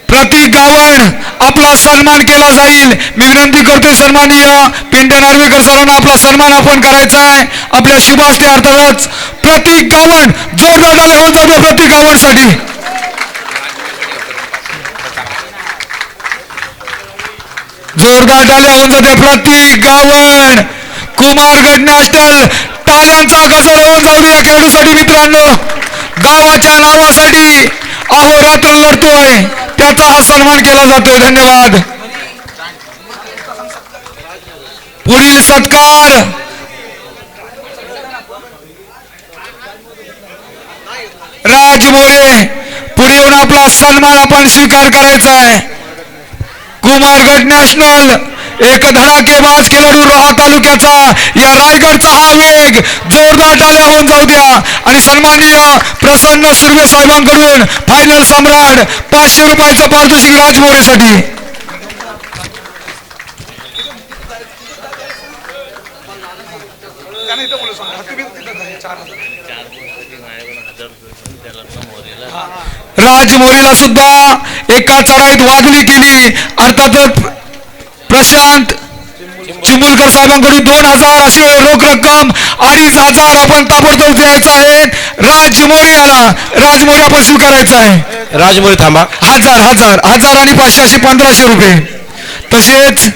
प्रतीक गावण आपला सन्मान केला जाईल. मी विनंती करतोय सन्माननीय पिंट्या नार्वेकर सरांना आपला सन्मान आपण करायचा आहे. आपल्या शुभ हस्ते अर्थातच प्रतीक गावण जोरदार टाळ्या होऊन जातो प्रतीक गावण साठी. जोरदार टाळ्या होऊन जाते प्रतीक गावण. कुमारगड नॅशनल टाळ्यांचा गजर होऊन जाऊ दे या खेळाडूसाठी. मित्रांनो गावाच्या नावासाठी अहोरात्र लढतोय त्याचा हा सन्मान केला जातोय. धन्यवाद. पुढील सत्कार राज मोरे. पुढे येऊन आपला सन्मान आपण स्वीकार करायचा आहे. कुमारगड नॅशनल एक धडाकेबाज खेळाडू रोहा तालुक्याचा. या रायगडचा हा वेग जोरदार टाळ्या होऊन जाऊ द्या. आणि सन्माननीय प्रसन्न सुर्वे साहेबांकडून फायनल सम्राट 500 रुपयाचं पारितोषिक राजमोरेसाठी. राजमोरेला सुद्धा एका चढाईत वागणी केली. अर्थातच प्रशांत चिंबुलकर साहेबांकडून 2000 अशी रोख रक्कम 2500 आपण ताबडतोब द्यायचा आहे. राजमोरे आला. राजमोरे आपण स्वीकारायचा आहे. राजमोरे थांबा. 1000 आणि 500 अशी 1500 रुपये. तसेच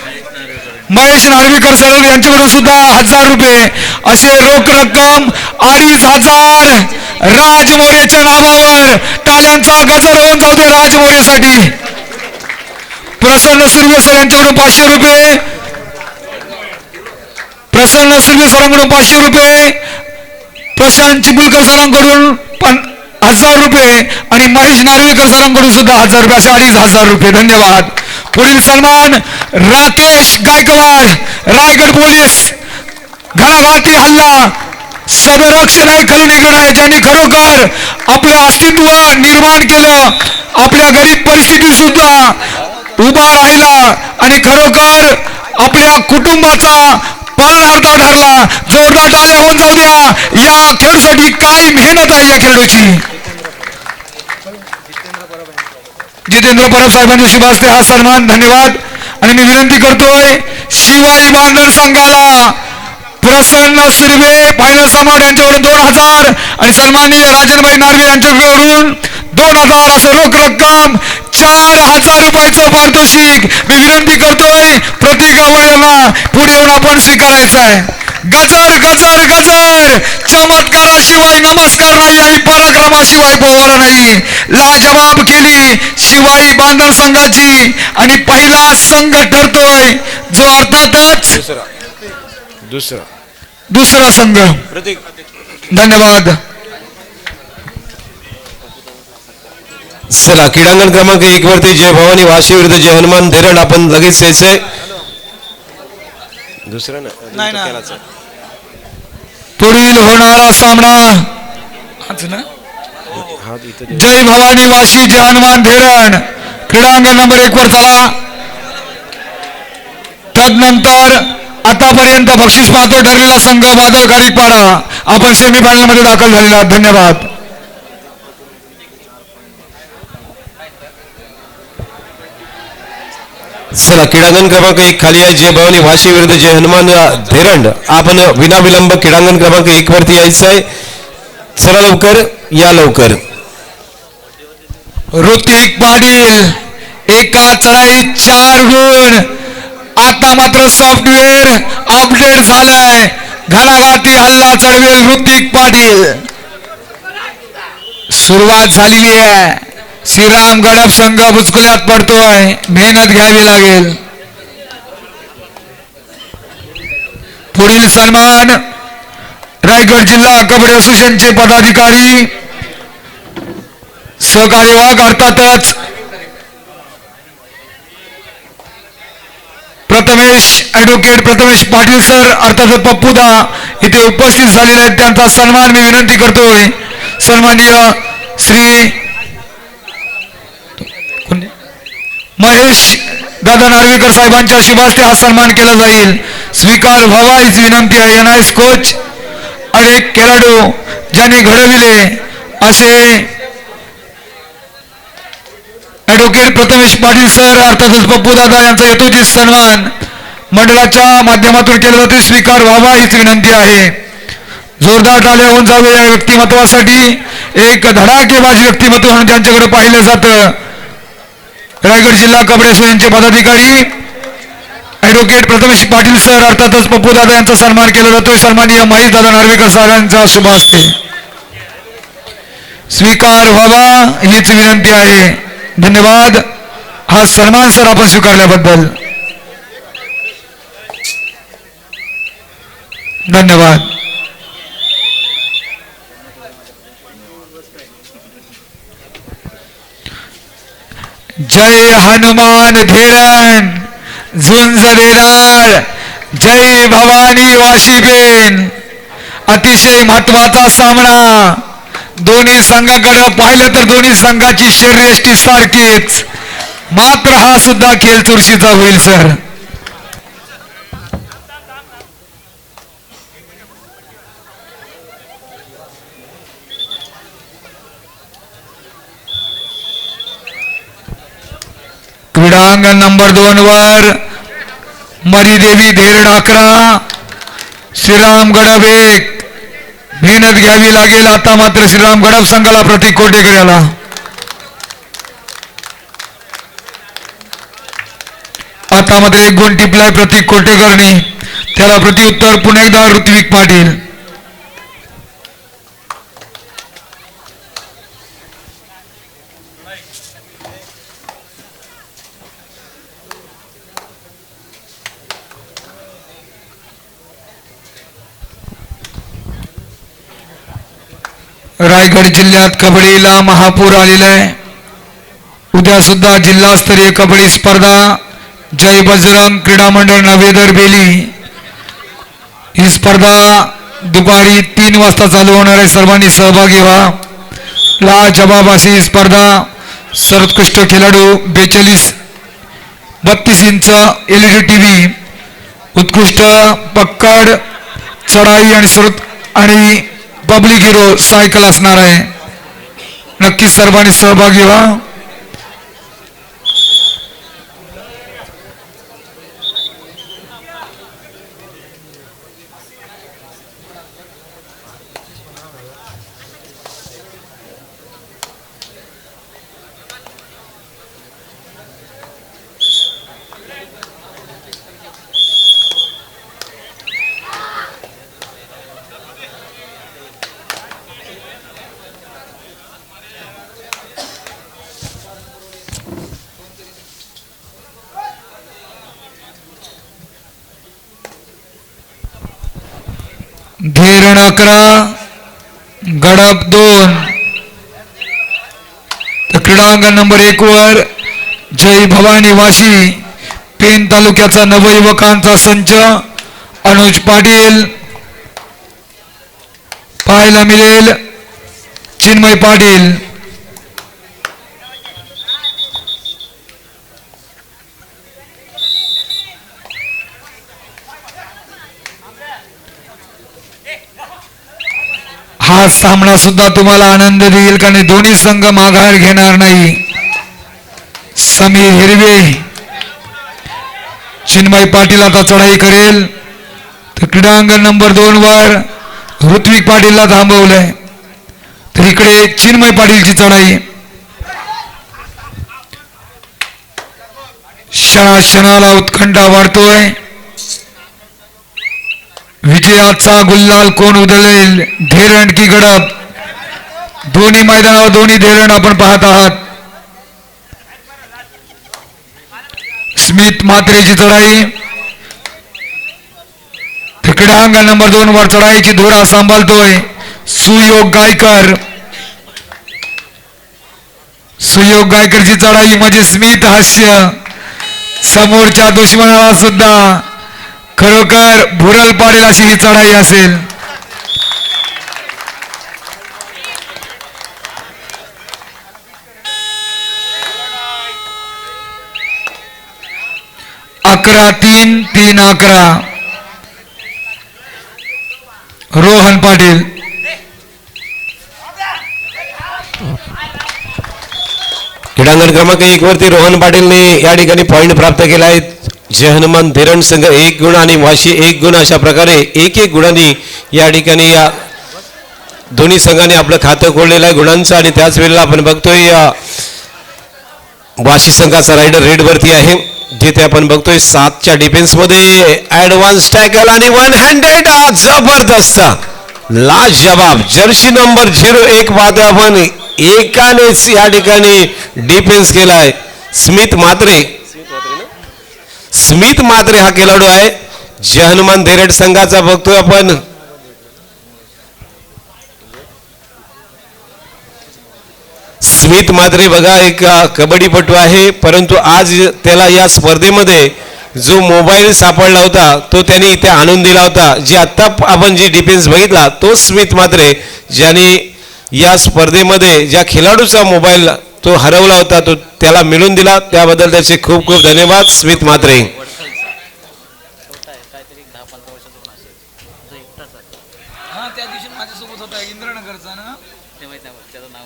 महेश नार्वेकर सर यांच्याकडून सुद्धा 1000 रुपये असे रोख रक्कम 2500 राजमोरेच्या नावावर. टाळ्यांचा गजर होऊन जाऊ दे राजमोरेसाठी. प्रसन्न सुर्वे सर यांच्याकडून 500 रुपये. प्रसन्न सुर्वे सरांकडून 500 रुपये. प्रशांत चिंबुलकर सरांकडून 1000 रुपये आणि महेश नार्वेकर सरांकडून सुद्धा 1000 रुपये असे 2500 रुपये. धन्यवाद. पुढील सन्मान राकेश गायकवाड रायगड पोलीस. घणाघाती हल्ला सदरक्ष नाही खलनीकर आहे ज्यांनी खरोखर आपलं अस्तित्व निर्माण केलं. आपल्या गरीब परिस्थिती सुद्धा उभा राहिला आणि खरोखर आपल्या कुटुंबाचा पालनकर्ता ठरला. जोरदार टाळ्या होऊन जाऊ द्या. या खेळासाठी काय मेहनत आहे या खेळाडूची. जितेंद्र परब साहेबांच्या शुभ हस्ते हा सन्मान. धन्यवाद. आणि मी विनंती करतोय शिवाई बांधण संघाला प्रसन्न सुर्वे फायनल सम्राट यांच्याकडून 2000 आणि सन्माननीय राजनभाई नार्वे यांच्याकडून 2000 असं रोख रक्कम 4000 रुपयाचं पारितोषिक मी विनंती करतोय प्रतीक गावण यांना पुढे येऊन आपण स्वीकारायचं आहे. गजर गजर गजर चमत्काराशिवाय नमस्कार नाही आणि पराक्रमाशिवाय पोवाडा नाही. लाजवाब केली शिवाई बांधण संघाची आणि पहिला संघ ठरतोय जो अर्थातच दुसरा संघ. धन्यवाद. चला क्रीडांगण क्रमांक 1 वरती जय भवानी वाशी विरुद्ध जय हनुमान धेरड आपण लगेच यायचंय. दुसरा नाही. पुढील होणारा सामना जय भवानी वाशी जय हनुमान धेरड क्रीडांगण नंबर 1 वर चला. तदनंतर आतापर्यंत बक्षीस पाहतो ठरलेला संघ बादल गारिकपाडा आपण सेमीफायनल मध्ये दाखल झालेला. धन्यवाद. चला क्रीडांगण क्रमांक 1 खाली आहे जय भवानी वाशी विरुद्ध जय हनुमान धेरड. आपण विनाविलंब क्रीडांगण क्रमांक 1 वरती यायचं आहे. चला लवकर या लवकर. ऋतिक पाटील एका चढाईत 4 गुण. आता मात्र सॉफ्टवेअर अपडेट झालाय. घणाघाती हल्ला चढवेल ऋतिक पाटील. सुरुवात झालेली आहे. श्रीराम गडप संघ बुचकुल्यात पडतोय. मेहनत घ्यावी लागेल. पुढील सन्मान रायगड जिल्हा कबड्डी असोसिएशनचे पदाधिकारी सहकारी वाघ अर्थातच ऍडव्होकेट प्रथमेश पाटील सर अर्थात पप्पूदा इथे उपस्थित झालेले आहेत. त्यांचा सन्मान मी विनंती करतोय सन्माननीय श्री महेश दादा नार्वेकर साहेबांच्या शुभ हस्ते हा सन्मान केला जाईल. स्वीकार व्हावा हीच विनंती आहे. एनआयएस कोच अनेक खेळाडू ज्यांनी घडविले असे ॲडव्होकेट प्रथमेश पाटील सर अर्थातच पप्पू दादा यांचा यथोचित सन्मान मंडळाच्या माध्यमातून केला जातो, स्वीकार व्हावा हीच विनंती आहे. जोरदार टाळ्या होऊन जावे या व्यक्तिमत्वासाठी. एक धडाकेबाज व्यक्तिमत्व म्हणून ज्यांच्याकडे पाहिलं जातं रायगड जिल्हा कबड्डी असोसिएशनचे पदाधिकारी ॲडव्होकेट प्रथमेश पाटील सर अर्थातच पप्पू दादा यांचा सन्मान केला जातोय. सन्माननीय महेश दादा नार्वेकर साहेबांचा शुभ हस्ते स्वीकार व्हावा हीच विनंती आहे. धन्यवाद. हा सन्मान सर आपण स्वीकारल्याबद्दल धन्यवाद. जय हनुमान धेरण झुंज देणार, जय भवानी वाशीबेन. अतिशय महत्वाचा सामना. दोन्ही संघाकडे पाहिलं तर दोन्ही संघाची शरीरयष्टी सारखीच, मात्र हा सुद्धा खेळ चुरशीचा होईल सर. क्रीडांगण नंबर 2 वर मरीदेवी धेरड 11, श्रीराम गडब 1. मेहनत घ्यावी लागेल आता मात्र श्रीराम गडब संघाला प्रतीक कोटेकर याला. आता मात्र एक गुण टिपलाय प्रतीक कोटेकरनी, त्याला प्रत्युत्तर पुन्हा एकदा ऋत्विक पाटील. रायगड जिल्ह्यात कबड्डीला महापूर आलेला आहे. उद्या सुद्धा जिल्हास्तरीय कबड्डी स्पर्धा जय बजरंग क्रीडा मंडळ नवेदर बेली ही स्पर्धा दुपारी 3 वाजता चालू होणार आहे. सर्वांनी सहभागी व्हा. लाजवाब अशी ही स्पर्धा. सर्वोत्कृष्ट खेळाडू 32 इंच LED TV, उत्कृष्ट पक्कड चढाई आणि पब्लिक हिरो सायकल असणार आहे. नक्कीच सर्वांनी सहभागी व्हा. धेरण 11 गडब 2. तर क्रीडांगण नंबर 1 वर जय भवानी वाशी पेन तालुक्याचा नवयुवकांचा संच अनुज पाटील पाहायला मिळेल. चिन्मय पाटील, हा सामना सुद्धा तुम्हाला आनंद देईल कारण दोन्ही संघ माघार घेणार नाही. समीर हिरवे, चिन्मय पाटील आता चढाई करेल. तर क्रीडांगण नंबर 2 वर ऋत्विक पाटीलला थांबवलंय. तर इकडे चिन्मय पाटीलची चढाई. क्षणाक्षणाला उत्कंठा वाढतोय. विजयाचा गुल्लाल कोण उधळेल, धेरण की गडब. दोन्ही मैदानावर दोन्ही धेरण आपण पाहत आहात. स्मित म्हात्रेची चढाई. क्रीडांगण नंबर 2 वर चढाईची धुरा सांभाळतोय सुयोग गायकर. सुयोग गायकरची चढाई म्हणजे स्मित हास्य. समोरच्या दुश्मनाला सुद्धा खरोखर भुरल पाडेल अशी ही चढाई असेल. अकरा 3-3-11 रोहन पाटील. क्रीडांगण क्रमांक 1 वरती रोहन पाटीलने या ठिकाणी पॉईंट प्राप्त केला आहे. जय हनुमान धीरण संघ 1 गुण आणि वाशी 1 गुण अशा प्रकारे 1-1 गुणांनी या ठिकाणी या दोन्ही संघाने आपलं खातं खोललेलं आहे गुणांचं. आणि त्याच वेळेला आपण बघतोय या वाशी संघाचा रायडर रेड वरती आहे, जिथे आपण बघतोय 7च्या डिफेन्स मध्ये ऍडव्हान्स टॅकल आणि 1 हँडेड जबरदस्त लाजवाब जर्सी नंबर 01 पाहतोय आपण. एकानेच या ठिकाणी डिफेन्स केलाय. स्मित मात्रे हा खेळाडू आहे जय हनुमान धेरड संघाचा बघतोय आपण. स्मित मात्रे बघा एक कबड्डीपटू आहे, परंतु आज त्याला या स्पर्धेमध्ये जो मोबाईल सापडला होता तो त्याने इथे आणून दिला होता. जी आत्ता आपण जी डिफेन्स बघितला तो स्मित मात्रे, ज्याने या स्पर्धेमध्ये ज्या खेळाडूचा मोबाईल तो हरवला होता तो त्याला मिळून दिला, त्याबद्दल त्याचे खूप खूप धन्यवाद स्मित मात्रे. त्या दिवशी माझ्यासोबत होता इंद्रनगरचा ना, त्याचं नाव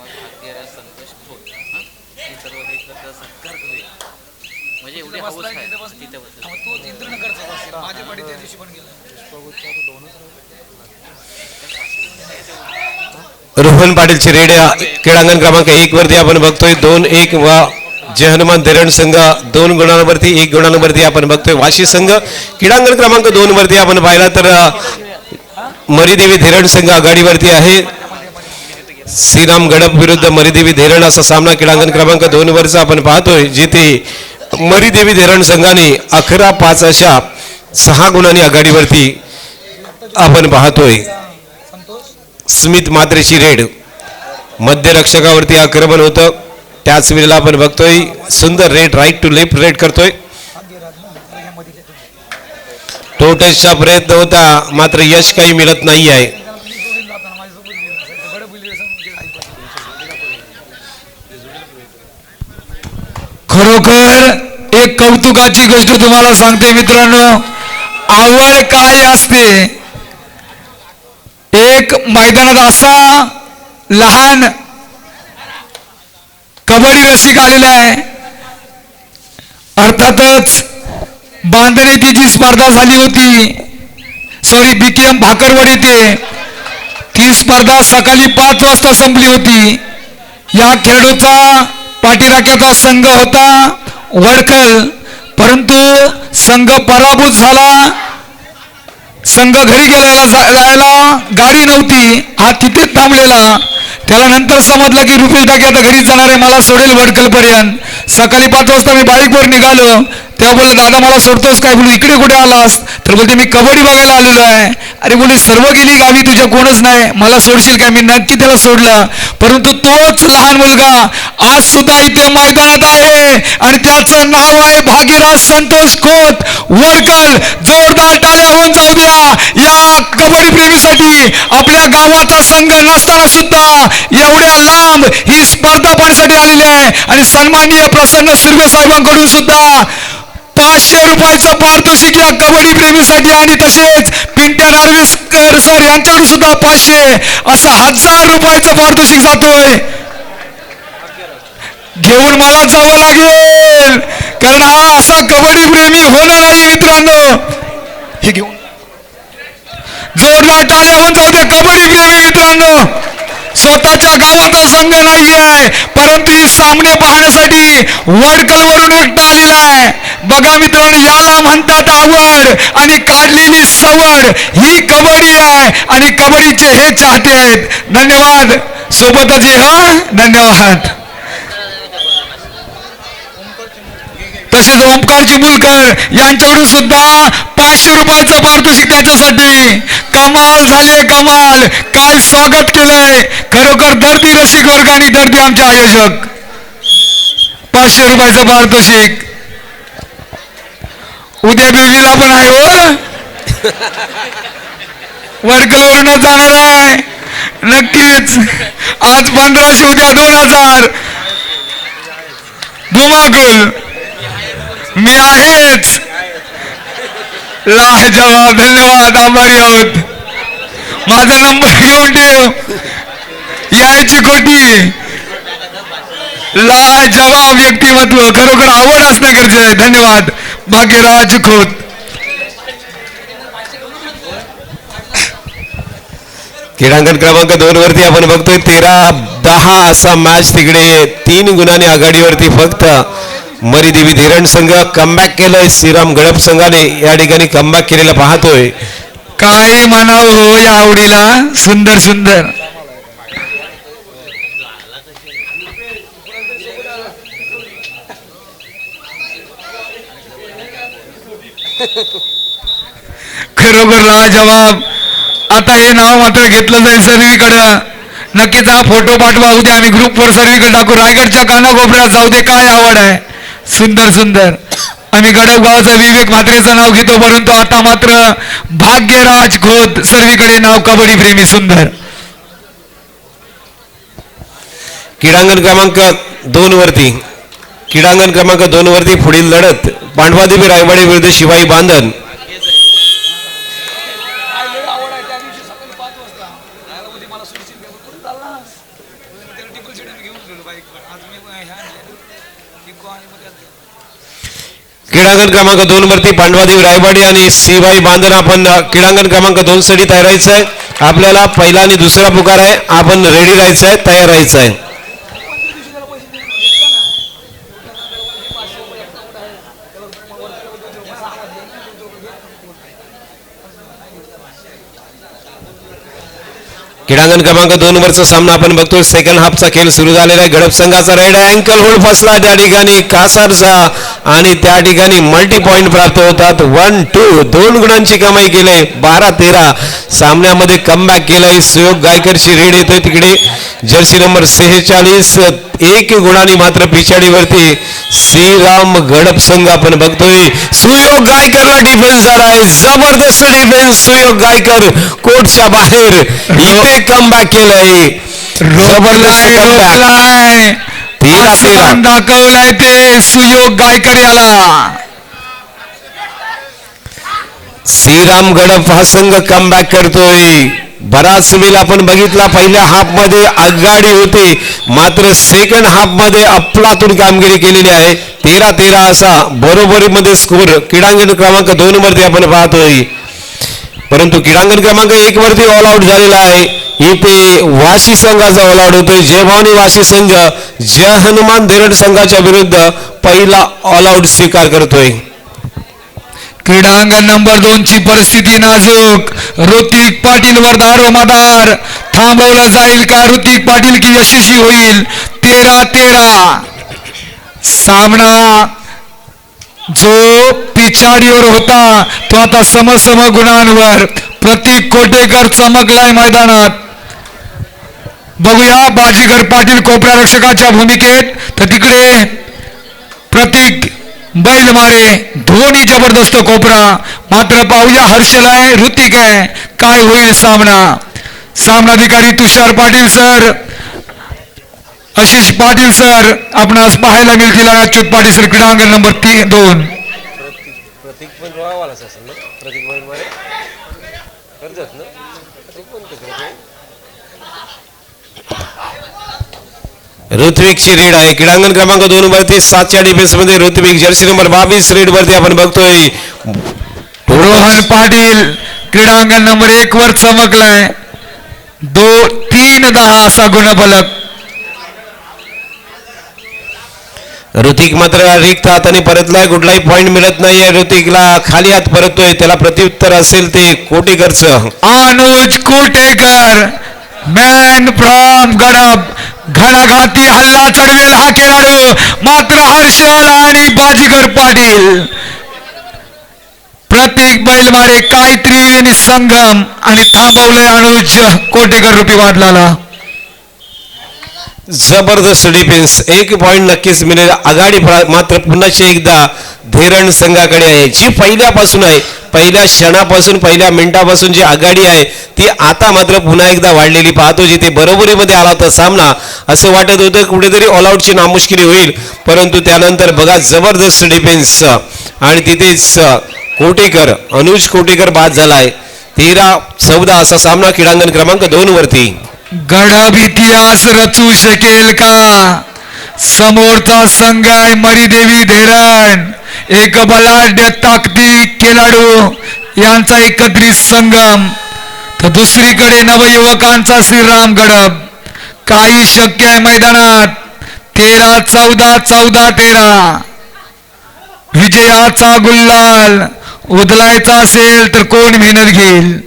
संतोष खोत. हे सर्व हे सत्कार करूया म्हणजे एवढी हौस आहे तिथे तो इंद्रनगरचा असेल. माझ्या पाठी त्या दिवशी पण गेला. रोहन पाटीलचे रेड क्रीडांगण क्रमांक 1 वरती आपण बघतोय 2-1 व जय हनुमान धीरण संघ 2 गुणांवरती 1 गुणांवरती आपण बघतोय. वाशी संघ क्रीडांगण क्रमांक 2 वरती आपण पाहिला तर मरीदेवी धीरण संघ आघाडीवरती आहे. श्रीराम गडप विरुद्ध मरीदेवी धीरण असा सामना क्रीडांगण क्रमांक 2 वरचा आपण पाहतोय, जिथे मरीदेवी धीरण संघाने 11-5 अशा 6 गुणांनी आघाडीवरती आपण पाहतोय. स्मित मात्रेची रेड मध्यरक्षकावरती आक्रमण होतं, त्याच वेळेला आपण बघतोय सुंदर red right to left red करतोय. तो टचचा प्रयत्न होता मात्र यश काही मिळत नाही आहे. खरोखर एक कौतुकाची गोष्ट तुम्हाला सांगते मित्रांनो, आवड काय असते. एक मैदानात असा लहान कबड्डी रसिक आलेला आहे. अर्थातच बांधणीची जी स्पर्धा झाली होती, सॉरी BKM भाकरवड येथे, ती स्पर्धा सकाळी 5 वाजता संपली होती. या खेळाडूचा पाठीराख्याचा संघ होता वडकल, परंतु संघ पराभूत झाला. संघ घरी जायला गाडी नव्हती, हा तिथेच थांबलेला. त्याला नंतर समजलं की रुपेश डाके आता घरी जाणार आहे, मला सोडेल वडकलपर्यंत. सकाळी 5 वाजता मी बाईकवर निघालो, तेव्हा बोलले दादा मला सोडतोस काय? बोलू इकडे कुठे आलास? तर बोलते मी कबड्डी बघायला आलेलो आहे. अरे बोले सर्व गेली गावी, तुझ्या कोणच नाही, मला सोडशील काय? मी नक्की त्याला सोडलं. परंतु तोच लहान मुलगा आज सुद्धा इथे मैदानात आहे आणि त्याचं नाव आहे भागीरथ संतोष खोत वडकल. जोरदार टाळ्या होऊन जाऊ द्या या कबड्डी प्रेमीसाठी. आपल्या गावाचा संघ नसताना सुद्धा एवढ्या लांब ही स्पर्धा पाहण्यासाठी आलेली आहे. आणि सन्माननीय प्रसन्न सुर्वे साहेबांकडून सुद्धा 500 रुपयाचं पारितोषिक या कबड्डी प्रेमीसाठी, आणि तसेच पिंट्या नार्वेकर सर यांच्याकडून सुद्धा 500 असं 1000 रुपयाचं पारितोषिक जातोय. घेऊन मला जावं लागेल, कारण हा असा कबड्डी प्रेमी होणार नाही मित्रांनो. हे घेऊन जोरदार टाळ्या होऊन जाऊ दे कबड्डी प्रेमी मित्रांनो. स्वतःच्या गावाचा संघ नाही आहे, परंतु ही सामने पाहण्यासाठी वडकलवरून एकटा आलेला आहे. बघा मित्रांनो, याला म्हणतात आवड आणि काढलेली सवड. ही कबड्डी आहे आणि कबड्डीचे हे चाहते आहेत. धन्यवाद. सोबतच धन्यवाद. तसेच ओमकार चिमुलकर यांच्याकडून सुद्धा 500 रुपयाचं पारितोषिक त्याच्यासाठी. कमाल झाले कमाल, काय स्वागत केलंय खरोखर दर्दी रसिक वर्ग आणि दर्दी आमचे आयोजक. 500 रुपयाचं पारितोषिक. उद्या बेबीला पण आहे हो, वडकलवरूनच जाणार आहे नक्कीच. आज 1500, उद्या 2000. धुमाकूल. मी आहेच. लाजवाब. धन्यवाद. आभारी आहोत. माझा नंबर घेऊन ठेव. यायची खोटी. लाजवाब व्यक्तिमत्व, खरोखर आवड असणं गरजेचं आहे. धन्यवाद भाग्यराज खोत. क्रीडांगण क्रमांक 2 वरती आपण बघतोय 13-10 असा मॅच तिकडे 3 गुणांनी आघाडीवरती फक्त मरीदेवी धीरण संघ कमबॅक केलंय. श्रीराम गडप संघाने या ठिकाणी कमबॅक केलेला पाहतोय. काय म्हणावं हो या आवडीला. सुंदर सुंदर. खरोखर लाजवाब. आता हे नाव मात्र घेतलं जाईल सर्वीकडं. नक्कीच हा फोटो पाठवा, उद्या आम्ही ग्रुपवर सर्वीकडे टाकू. रायगडच्या कानाकोपऱ्यात जाऊ दे, काय आवड आहे. सुंदर सुंदर. आम्ही गडप गावाचा विवेक म्हात्रेचं नाव घेतो, परंतु आता मात्र भाग्यराज खोत सर्वीकडे नाव कबड्डी प्रेमी. सुंदर. क्रीडांगण क्रमांक 2 वरती पुढील लढत पांडवादेवी रायवाडे विरुद्ध शिवाई बांधन. क्रीडांगण क्रमांक 2 वरती पांडवादेवी रायवाडी आणि शिवाई बांधन. आपण क्रीडांगण क्रमांक 2 साठी तयार राहायचं आहे. आपल्याला पहिला आणि दुसरा पुकार आहे. आपण रेडी राहायचं आहे, तयार राहायचं आहे. क्रीडांगण क्रमांक 2 वरचा सामना आपण बघतोय. सेकंड हाफचा खेळ सुरू झालेला आहे. गडप संघाचा रेड अँकल होल्ड फसला त्या ठिकाणी कासारचा आणि त्या ठिकाणी मल्टी पॉइंट प्राप्त होतात. 1-2 2 गुणांची कमाई केली. 12-13 सामन्यामध्ये कमबॅक केलंय. सुयोग गायकरची रेड येतोय तिकडे. जर्सी नंबर 46 1 गुणांनी मात्र पिछाडीवरती श्रीराम गडप संघ आपण बघतोय. सुयोग गायकरला डिफेन्स झालाय. जबरदस्त डिफेन्स सुयोग गायकर कोर्टच्या बाहेर इथे कमबॅक केलंय. जबरदस्त कमबॅक. 13-13 दाखवलाय ते सुयोग गायकर याला. श्रीराम गडप हा संघ कमबॅक करतोय. बराच वेळ आपण बघितला पहिल्या हाफ मध्ये आघाडी होती, मात्र सेकंड हाफ मध्ये अफलातून कामगिरी केलेली आहे. 13-13 असा बरोबरीमध्ये स्कोर क्रीडांगण क्रमांक 2 वरती आपण पाहतोय. परंतु क्रीडांगण क्रमांक 1 वरती ऑल आउट झालेला आहे. इथे वाशी संघाचा ऑल आउट होतोय. जय भवानी वाशी संघ जय हनुमान धीरण संघाच्या विरुद्ध पहिला ऑल आउट स्वीकार करतोय. क्रीडांगण नंबर 2 ची परिस्थिती नाजूक. ऋतिक पाटील वर दारोमदार. थांबवलं जाईल का ऋतिक पाटील की यशस्वी होईल. 13-13 सामना जो पिछाडीवर होता तो आता समसम गुणांवर. प्रतीक कोटेकर चमकलाय मैदानात. बघूया बाजीगर पाटील कोपऱ्या रक्षकाच्या भूमिकेत, तर तिकडे प्रतीक बैलमारे. दोन्ही जबरदस्त कोपरा. मात्र पाहूया हर्षल आहे, ऋतिक आहे, काय होईल सामना. सामनाधिकारी तुषार पाटील सर, आशिष पाटील सर आपणास पाहायला मिळतील. अच्युत पाटील सर क्रीडांगण नंबर 2. ऋत्विकची रेड आहे. क्रीडांगण क्रमांक 2 वरती 7च्या डिफेन्स मध्ये ऋत्विक. जर्सी नंबर 22 रेड वरती आपण बघतोय रोहन पाटील. क्रीडांगण नंबर 1 वर चमकलाय. 3-10 असा गुणफलक. ऋतिक मात्र रिक्त हाताने परतलाय. कुठलाही पॉइंट मिळत नाहीये. ऋतिकला खाली हात परततोय. त्याला प्रत्युत्तर असेल ते कोटेकरचं. अनुज कोटेकर मॅन फ्रॉम गडप. घणाघाती हल्ला चढवेल हा खेळाडू. मात्र हर्षल आणि बाजीगर पाटील, प्रतीक बैलमारे काय त्रिवेणी संगम आणि थांबवलंय अनुज कोटेकर रूपी वादलाला. जबरदस्त डिफेन्स. 1 पॉइंट नक्कीच मिळेल. आघाडी मात्र पुन्हा एकदा धीरण संघाकडे आहे, जी पहिल्यापासून आहे. पहिल्या क्षणापासून पहिल्या मिनिटापासून जी आघाडी आहे ती आता मात्र पुन्हा एकदा वाढलेली पाहतो. जिथे बरोबरीमध्ये आला होता सामना, असं वाटत होतं कुठेतरी ऑल आउटची नामुष्किली होईल, परंतु त्यानंतर बघा जबरदस्त डिफेन्स आणि तिथेच कोटेकर, अनुज कोटेकर बाद झालाय. 13-14 असा सामना क्रीडांगण क्रमांक 2 वरती. गडप इतिहास रचू शकेल का. समोरचा संघ आहे मरीदेवी धेरण, एक बलाढ्य ताकदी खेळाडू यांचा एकत्रित संगम, तर दुसरीकडे नवयुवकांचा श्रीराम गडब. काही शक्य आहे मैदानात. 13-14-14-13 विजयाचा गुल्हाल उधलायचा असेल तर कोण मेहनत घेईल.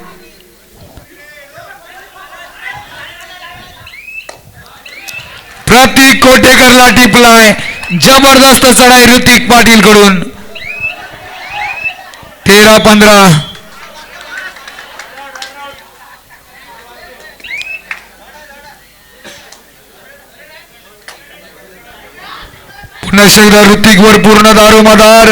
प्रतीक कोटेकरला टिपलाय. जबरदस्त चढाई ऋतिक पाटील कडून. 13-15 पुन्हा एकदा ऋतिक वर पूर्ण दारोमदार.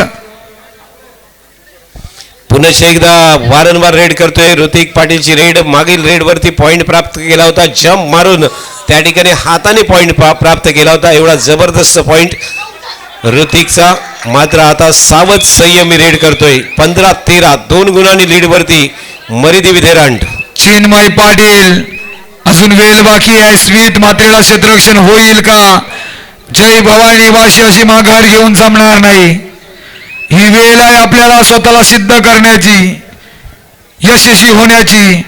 पुन्हा एकदा वारंवार रेड करतोय ऋतिक पाटीलची रेड. मागील रेड वरती पॉइंट प्राप्त केला होता, जम्प मारून त्या ठिकाणी हाताने पॉइंट प्राप्त केला होता. एवढा जबरदस्त पॉइंट ऋतिकचा. मात्र आता सावध संयमी रेड करतोय. 15-13 2 गुणांनी लीड वरती मरीदेवी धेरण. चिन्मय पाटील अजून वेळ बाकी आहे. स्मित मात्रेला क्षेत्ररक्षण होईल का? जय भवानी वाशी अशी माघार घेऊन जमणार नाही. ही वेळ आहे आपल्याला स्वतःला सिद्ध करण्याची, यशस्वी होण्याची.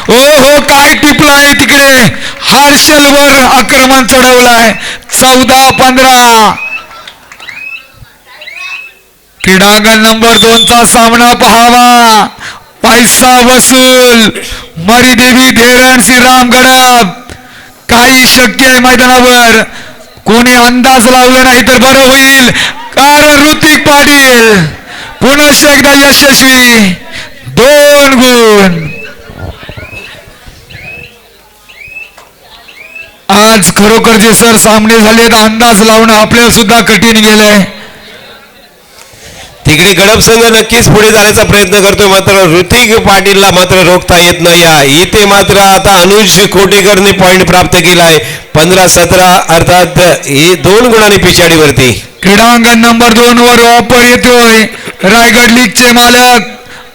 ओ हो काय टिपलाय तिकडे. हर्षल वर आक्रमण चढवलाय. 14-15 क्रीडांगण नंबर 2 चा सामना पहावा. पैसा वसूल. मरीदेवी धेरण श्रीराम गडब. काही शक्य आहे मैदानावर. कोणी अंदाज लावला नाही तर बरं होईल, कारण ऋतिक पाटील पुन्हा एकदा यशस्वी. 2 गुण. आज खरोखर जे सर सामने झाले तर अंदाज लावणं आपल्याला सुद्धा कठीण गेलंय. तिकडे गडप संघ नक्कीच पुढे जाण्याचा प्रयत्न करतोय, मात्र ऋतिक पाटीलला मात्र रोखता येत नाही. इथे मात्र आता अनुज कोटेकरने पॉइंट प्राप्त केलाय. 15-17 अर्थात हे 2 गुणांनी पिछाडीवरती. क्रीडांगण नंबर 2 वर ऑफर येतोय. रायगड लीगचे मालक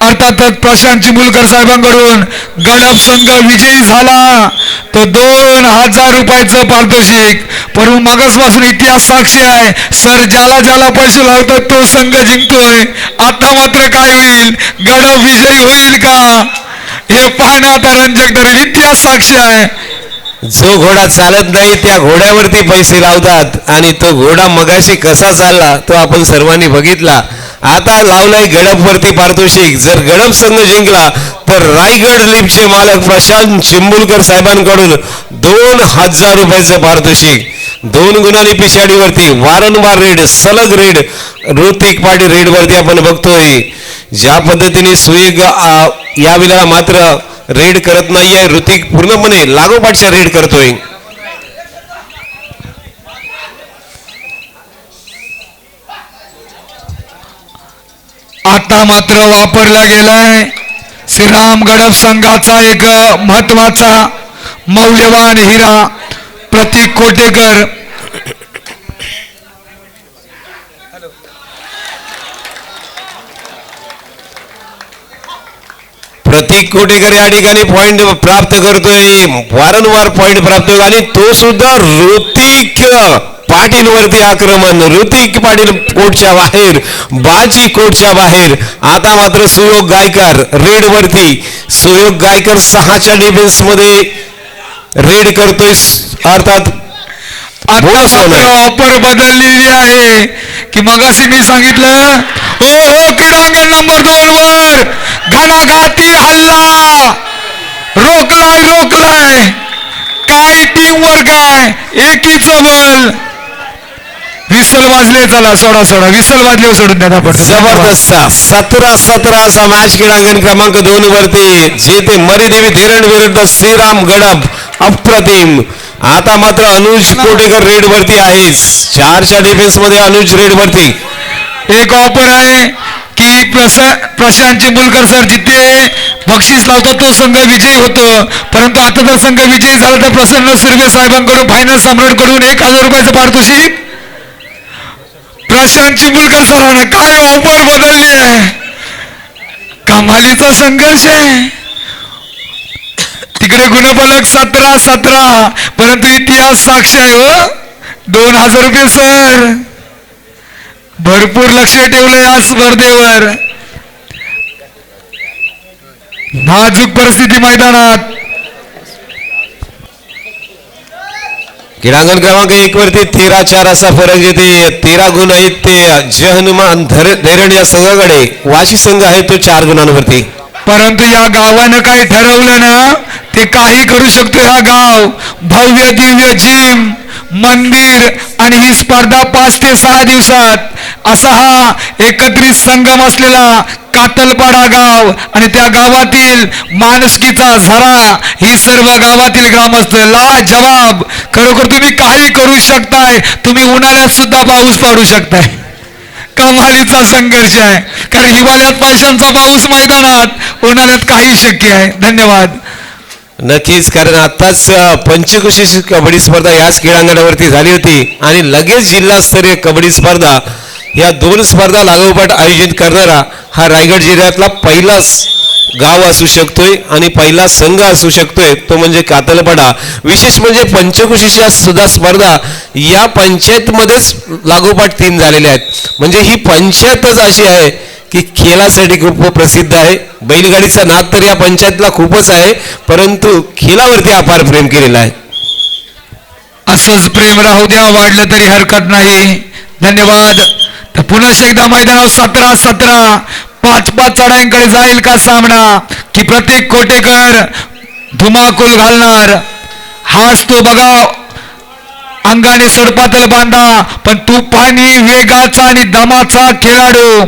अर्थातच प्रशांत चिमुलकर साहेबांकडून गडप संघ विजयी झाला तो 2000 रुपयाचं पारितोषिक. परंतु मगसपासून इतिहास साक्षी आहे. सर ज्याला ज्याला पैसे लावतात तो संघ जिंकतोय. आता मात्र काय होईल? गडप विजयी होईल का हे पाहणं आता रंजक ठरेल. इतिहास साक्षी आहे. जो घोडा चालत नाही त्या घोड्यावरती पैसे लावतात आणि तो घोडा मगाशी कसा चालला तो आपण सर्वांनी बघितला. आता लावलाय गडप वरती पारितोषिक. जर गडप संघ जिंकला तर रायगड लीगचे मालक प्रशांत चिंबुलकर साहेबांकडून 2000 रुपयाचं पारितोषिक. 2 गुणांनी पिछाडीवरती. वारंवार रेड, सलग रेड ऋतिक पाटील रेड वरती आपण बघतोय. ज्या पद्धतीने सुयोग या वेळेला मात्र रेड करत नाहीये. ऋतिक पूर्णपणे लागोपाठच्या रेड करतोय. आता मात्र वापरला गेलाय श्रीराम गडप संघाचा एक महत्वाचा मौल्यवान हिरा प्रतीक कोटेकर. प्रतीक कोटेकर या ठिकाणी पॉइंट प्राप्त करतोय. वारंवार पॉइंट प्राप्त होईल आणि तो सुद्धा ऋतिक पाटील वरती आक्रमण. ऋतिक पाटील कोर्टच्या बाहेर, बाजी कोर्टच्या बाहेर. आता मात्र सुयोग गायकर रेड वरती. सुयोग गायकर 6च्या डिफेन्स मध्ये रेड करतोय. अर्थात ऑफर बदललेली आहे की मगाशी मी सांगितलं. हो क्रीडांगण नंबर 2 वर घणाघाती हल्ला. रोखलाय. काय टीम वर्क आहे. एकीचं बल. विसल वाजले. चला सोडा विसल वाजले सोडून द्या. जबरदस्त 17-17 असा मॅच क्रीडांगण क्रमांक 2 वरती. जेथे मरीदेवी धेरण विरुद्ध श्रीराम गडप. अप्रतिम. आता मात्र अनुज कोटेकर रेड वरती आहे. 4च्या डिफेन्स मध्ये अनुज रेड वरती. एक ऑफर आहे की प्रशांत चिंबुलकर सर जिथे बक्षीस लावतो तो संघ विजयी होतो. परंतु आता जर संघ विजयी झाला तर प्रसन्न सुर्वे साहेबांकडून फायनल सम्राट कडून 1000 रुपयाचं पारितोषिक. प्रशांत चिंबुलकर सरांना काय ऑफर बदलली आहे. कमालीचा संघर्ष आहे. तिकडे गुणफलक 17-17 परंतु इतिहास साक्ष आहे. 2000 रुपये सर. भरपूर लक्ष ठेवलं या स्पर्धेवर. नाजूक परिस्थिती मैदानात. क्रीडांगण क्रमांक 1 वरती 13-4 असा फरक येते. 13 गुण आहेत ते जय हनुमान धैरण या संघाकडे. वाशी संघ आहे तो 4 गुणांवरती. परंतु या गावानं काही ठरवलं ना ते काही करू शकतो. हा गाव भव्य दिव्य जिम मंदिर आणि ही स्पर्धा 5 ते 6 दिवसात असा हा एकत्रित संगम असलेला कातलपाडा गाव आणि त्या गावातील माणुसकीचा झरा ही सर्व गावातील ग्रामस्थ लाजवाब. खरोखर तुम्ही काही करू शकताय. तुम्ही उन्हाळ्यात सुद्धा पाऊस पाडू शकताय. कमालीचा संघर्ष आहे. कारण हिवाळ्यात पैशांचा पाऊस मैदानात, उन्हाळ्यात काही शक्य आहे. धन्यवाद. नक्कीच, कारण आताच पंचक्रोशी कबड्डी स्पर्धा याच क्रीडांगणावरती झाली होती आणि लगेच जिल्हास्तरीय कबड्डी स्पर्धा या 2 स्पर्धा लागोपाठ आयोजित करणारा हा रायगड जिल्ह्यातला पहिलाच गाव असू शकतोय आणि पहिला संघ असू शकतोय तो म्हणजे कातलपाडा. विशेष म्हणजे पंचक्रोशीच्या सुद्धा स्पर्धा या पंचायतमध्येच लागोपाठ 3 झालेल्या आहेत. म्हणजे ही पंचायतच अशी आहे की खेळासाठी खूप प्रसिद्ध आहे. बैलगाडीचा नाद तर या पंचायतला खूपच आहे, परंतु खेळावरती अपार प्रेम केलेला आहे. असंच प्रेम राहू द्या, वाढलं तरी हरकत नाही. धन्यवाद. तर पुन्हा एकदा मैदानावर 17-17 5-5 चढाईंकडे जाईल का सामना की प्रत्येक कोटेकर धुमाकूल घालणार. हाच तो बघा अंगाने सडपातल बांधा पण तुफानी वेगाचा आणि दमाचा खेळाडू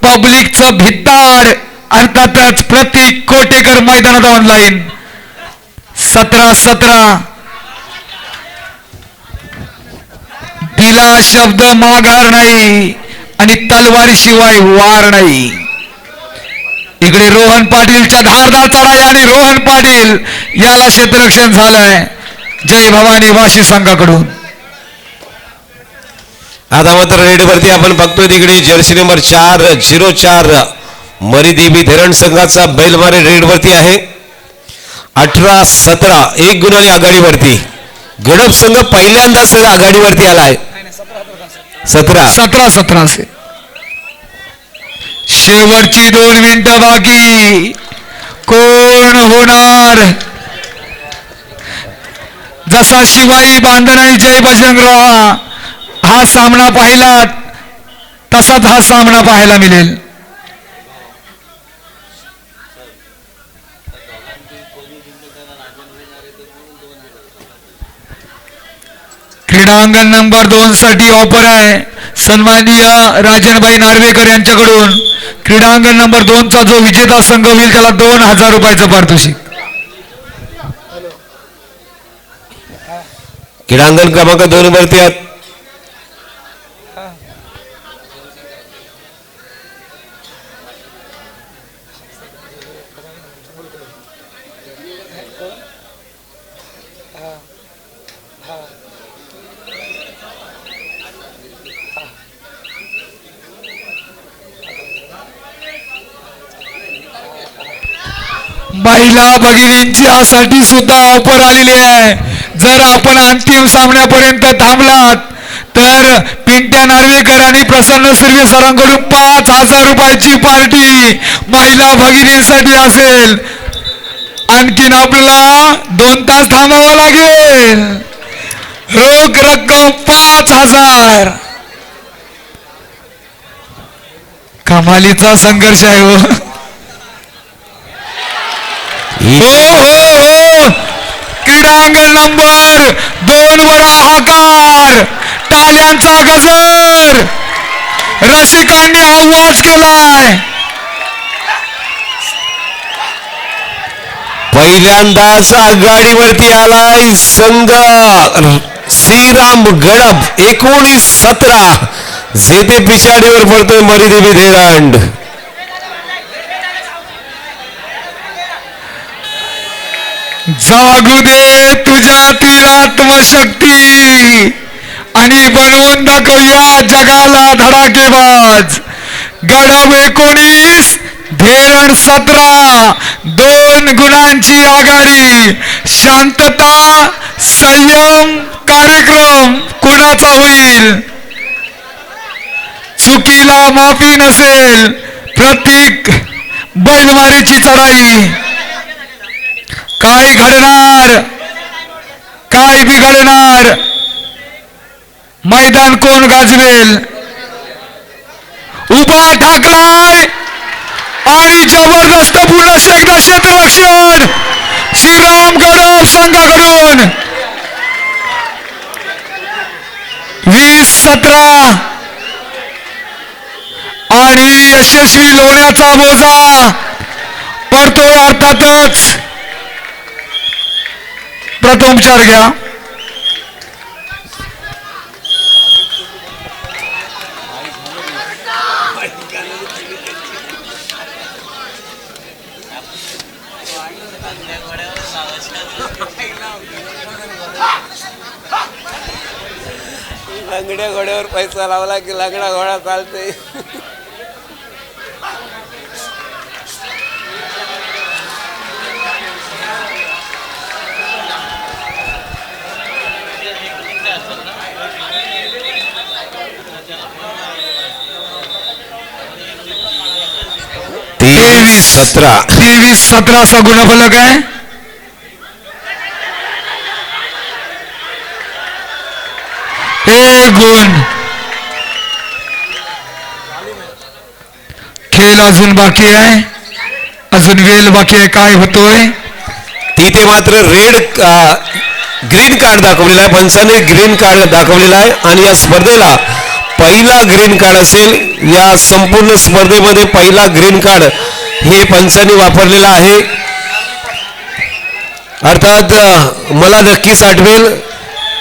पब्लिकचं भित्ताड अर्थातच प्रत्येक कोटेकर मैदानात ऑनलाईन. 17-17 दिला शब्द माघार नाही आणि तलवारीशिवाय वार नाही. इकडे रोहन पाटीलच्या धारदार चढाई आणि रोहन पाटील याला क्षेत्ररक्षण झालंय जय भवानी वाशी संघाकडून. आता मात्र रेडवरती आपण बघतोय तिकडे जर्सी नंबर 404 मरीदेवी धरण संघाचा बैलमारे रेडवरती आहे. 18-17 1 गुणाने आघाडीवरती. गडप संघ पहिल्यांदाच आघाडीवरती आलाय. 17-17 से शेवटची 2 मिनिटं बाकी. कोण होणार. जसा शिवाई बांधण आणि जय बजरंगराव हा सामना पाहिला तसाच हा सामना पाहायला मिळेल. क्रीडांगण नंबर 2 साठी ऑफर आहे सन्माननीय राजनभाई नार्वेकर यांच्याकडून. क्रीडांगण नंबर 2 चा जो विजेता संघ होईल त्याला 2000 रुपयाचं पारितोषिक. क्रीडांगण क्रमांक 2 वरती महिला भगिनींची यासाठी सुद्धा ऑफर आलेली आहे. जर आपण अंतिम सामन्यापर्यंत थांबलात तर पिंट्या नार्वेकर आणि प्रसन्न सुर्वे सरांकडून 5000 रुपयाची पार्टी महिला भगिनींसाठी असेल. आणखीन आपल्याला 2 तास थांबावं लागेल. रोख रक्कम 5000. कमालीचा संघर्ष आहे हो. हो क्रीडांगण नंबर 2 वर हाहाकार, टाळ्यांचा गजर, रसिकांनी आवाज केलाय. पहिल्यांदाच आघाडीवरती आलाय संघ श्रीराम गडप. 19-17 जेथे पिछाडीवर पडतोय मरीदेवी धेरांड. जागू दे तुझ्यातील आत्मशक्ती आणि बनवून दाखवूया जगाला धडाकेबाज. गडप 19 धेरण 17 2 गुणांची आघाडी. शांतता संयम कार्यक्रम कोणाचा होईल? चुकीला माफी नसेल. प्रतीक बैलमारीची चढाई. काय घडणार? काय बिघडणार? मैदान कोण गाजवेल? उभा ठाकलाय आणि जबरदस्त पूर्ण एकदा क्षेत्ररक्षण श्रीराम गडप संघाकडून 20-17 आणि यशस्वी लोण्याचा बोजा पडतोय. अर्थातच प्रथमोपचार घ्या. लंगड्या घोड्यावर पैसा लावला की लंगडा घोडा चालते. तेवीस 17 असा गुणफलक आहे. एक गुण. खेळ अजून बाकी आहे. अजून वेळ बाकी आहे. काय होतोय? तिथे मात्र ग्रीन कार्ड दाखवलेला आहे. पंचाने ग्रीन कार्ड दाखवलेला आहे आणि या स्पर्धेला पहिला ग्रीन कार्ड असेल. या संपूर्ण स्पर्धेमध्ये पहिला ग्रीन कार्ड हे पंचांनी वापरलेला आहे. अर्थात मला नक्कीच आठवेल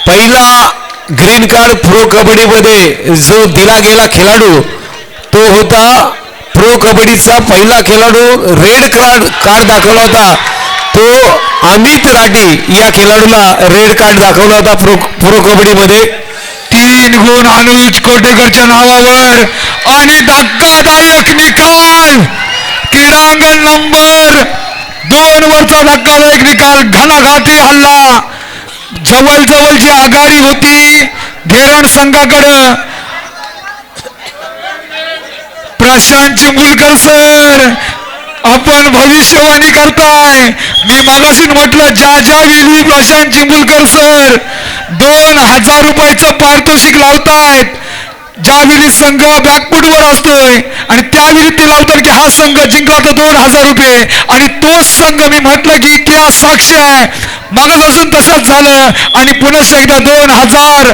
पहिला ग्रीन कार्ड प्रो कबड्डीमध्ये जो दिला गेला खेळाडू तो होता प्रो कबड्डीचा पहिला खेळाडू. रेड कार्ड दाखवला होता तो अमित राठी या खेळाडूला रेड कार्ड दाखवला होता प्रो कबड्डीमध्ये. 3 गुण अनुज कोटेकरच्या नावावर आणि धक्कादायक निकाल. क्रीडांगण नंबर 2 वरचा धक्कादायक निकाल. घणाघाती हल्ला. जवळजवळची आघाडी होती धेरण संघाकडं. प्रशांत चिंबुलकर सर आपण भविष्यवाणी करताय. मी मागाशी म्हटलं ज्या वेळी प्रशांत चिंबुलकर सर 2000 रुपयाचं पारितोषिक लावतायत ज्यावेळी संघ बॅकफुटवर असतोय आणि त्यावेळी ते लावतात की हा संघ जिंकला तर 2000 रुपये आणि तोच संघ मी म्हटलं की इतिहास साक्ष आहे. मागापासून तसंच झालं आणि पुन्हा एकदा 2000